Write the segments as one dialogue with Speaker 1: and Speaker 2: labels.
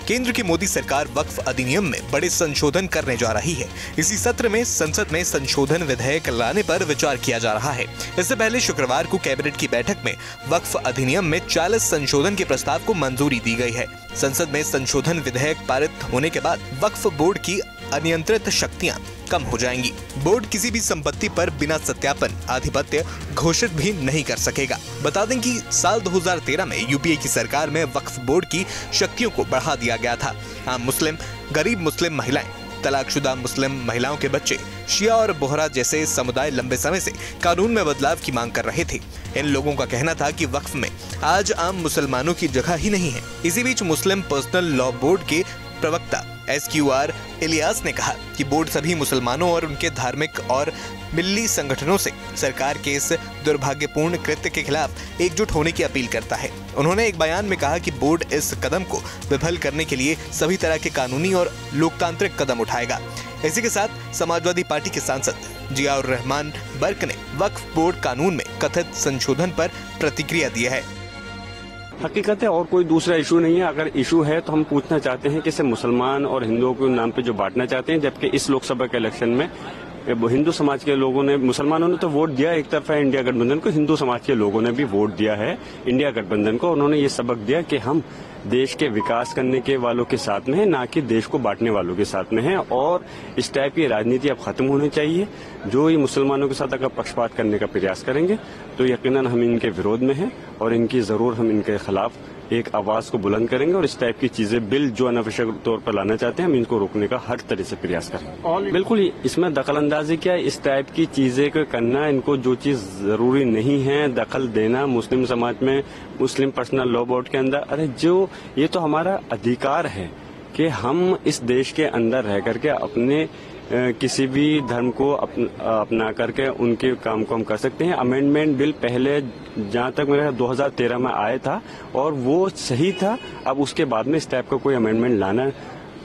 Speaker 1: केंद्र की मोदी सरकार वक्फ अधिनियम में बड़े संशोधन करने जा रही है। इसी सत्र में संसद में संशोधन विधेयक लाने पर विचार किया जा रहा है। इससे पहले शुक्रवार को कैबिनेट की बैठक में वक्फ अधिनियम में 40 संशोधन के प्रस्ताव को मंजूरी दी गई है। संसद में संशोधन विधेयक पारित होने के बाद वक्फ बोर्ड की अनियंत्रित शक्तियां कम हो जाएंगी। बोर्ड किसी भी संपत्ति पर बिना सत्यापन आधिपत्य घोषित भी नहीं कर सकेगा। बता दें कि साल 2013 में यूपीए की सरकार में वक्फ बोर्ड की शक्तियों को बढ़ा दिया गया था। आम मुस्लिम, गरीब मुस्लिम महिलाएं, तलाकशुदा मुस्लिम महिलाओं के बच्चे, शिया और बोहरा जैसे समुदाय लंबे समय से कानून में बदलाव की मांग कर रहे थे। इन लोगों का कहना था कि वक्फ में आज आम मुसलमानों की जगह ही नहीं है। इसी बीच मुस्लिम पर्सनल लॉ बोर्ड के प्रवक्ता SQR इलियास ने कहा कि बोर्ड सभी मुसलमानों और उनके धार्मिक और मिल्ली संगठनों से सरकार के इस दुर्भाग्यपूर्ण कृत्य के खिलाफ एकजुट होने की अपील करता है। उन्होंने एक बयान में कहा कि बोर्ड इस कदम को विफल करने के लिए सभी तरह के कानूनी और लोकतांत्रिक कदम उठाएगा। इसी के साथ समाजवादी पार्टी के सांसद जियाउर रहमान बर्क ने वक्फ बोर्ड कानून में कथित संशोधन पर प्रतिक्रिया दी है।
Speaker 2: हकीकत है और कोई दूसरा इशू नहीं है। अगर इशू है तो हम पूछना चाहते हैं कि इसे मुसलमान और हिंदुओं के नाम पे जो बांटना चाहते हैं, जबकि इस लोकसभा के इलेक्शन में हिंदू समाज के लोगों ने, मुसलमानों ने तो वोट दिया एक तरफा इंडिया गठबंधन को, हिंदू समाज के लोगों ने भी वोट दिया है इंडिया गठबंधन को। उन्होंने ये सबक दिया कि हम देश के विकास करने के वालों के साथ में है, ना कि देश को बांटने वालों के साथ में है। और इस टाइप की राजनीति अब खत्म होनी चाहिए। जो ये मुसलमानों के साथ अगर पक्षपात करने का प्रयास करेंगे तो यकीनन हम इनके विरोध में हैं और इनकी जरूर हम इनके खिलाफ एक आवाज को बुलंद करेंगे और इस टाइप की चीजें, बिल जो अनावश्यक तौर पर लाना चाहते हैं, हम इनको रोकने का हर तरह से प्रयास करेंगे। बिल्कुल इसमें दखल अंदाजी क्या है, इस टाइप की चीजें को करना, इनको जो चीज जरूरी नहीं है दखल देना मुस्लिम समाज में, मुस्लिम पर्सनल लॉ बोर्ड के अंदर, अरे जो ये तो हमारा अधिकार है कि हम इस देश के अंदर रह करके अपने किसी भी धर्म को अपना करके उनके काम को हम कर सकते हैं। अमेंडमेंट बिल पहले जहां तक मेरा 2013 में आया था और वो सही था। अब उसके बाद में इस टाइप का कोई अमेंडमेंट लाना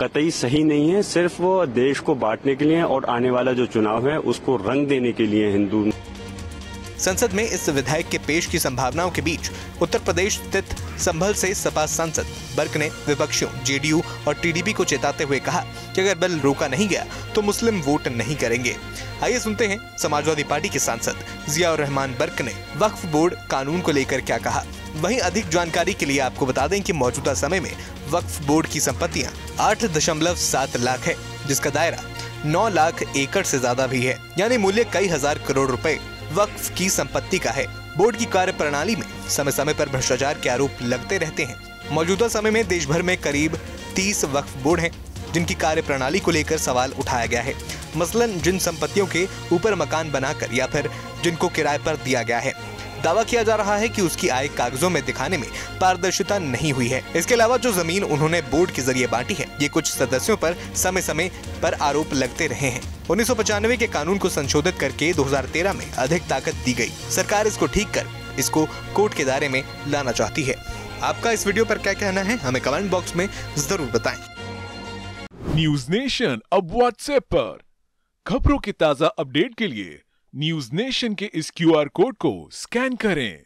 Speaker 2: कतई सही नहीं है। सिर्फ वो देश को बांटने के लिए और आने वाला जो चुनाव है उसको रंग देने के लिए हिंदू।
Speaker 1: संसद में इस विधेयक के पेश की संभावनाओं के बीच उत्तर प्रदेश स्थित संभल से सपा सांसद बर्क ने विपक्षियों JDU और TDP को चेताते हुए कहा कि अगर बिल रोका नहीं गया तो मुस्लिम वोट नहीं करेंगे। आइए सुनते हैं समाजवादी पार्टी के सांसद जियाउर रहमान बर्क ने वक्फ बोर्ड कानून को लेकर क्या कहा। वहीं अधिक जानकारी के लिए आपको बता दें कि मौजूदा समय में वक्फ बोर्ड की संपत्तियां 8.7 लाख है, जिसका दायरा 9 लाख एकड़ से ज्यादा भी है, यानी मूल्य कई हजार करोड़ रुपए वक्फ की संपत्ति का है। बोर्ड की कार्य प्रणाली में समय समय पर भ्रष्टाचार के आरोप लगते रहते हैं। मौजूदा समय में देश भर में करीब 30 वक्फ बोर्ड हैं, जिनकी कार्य प्रणाली को लेकर सवाल उठाया गया है। मसलन जिन संपत्तियों के ऊपर मकान बनाकर या फिर जिनको किराए पर दिया गया है, दावा किया जा रहा है कि उसकी आय कागजों में दिखाने में पारदर्शिता नहीं हुई है। इसके अलावा जो जमीन उन्होंने बोर्ड के जरिए बांटी है, ये कुछ सदस्यों पर समय समय पर आरोप लगते रहे हैं। 1995 के कानून को संशोधित करके 2013 में अधिक ताकत दी गई। सरकार इसको ठीक कर इसको कोर्ट के दायरे में लाना चाहती है। आपका इस वीडियो पर क्या कहना है, हमें कमेंट बॉक्स में जरूर बताएं।
Speaker 3: न्यूज नेशन अब व्हाट्सएप पर खबरों की ताजा अपडेट के लिए न्यूज नेशन के इस QR कोड को स्कैन करें।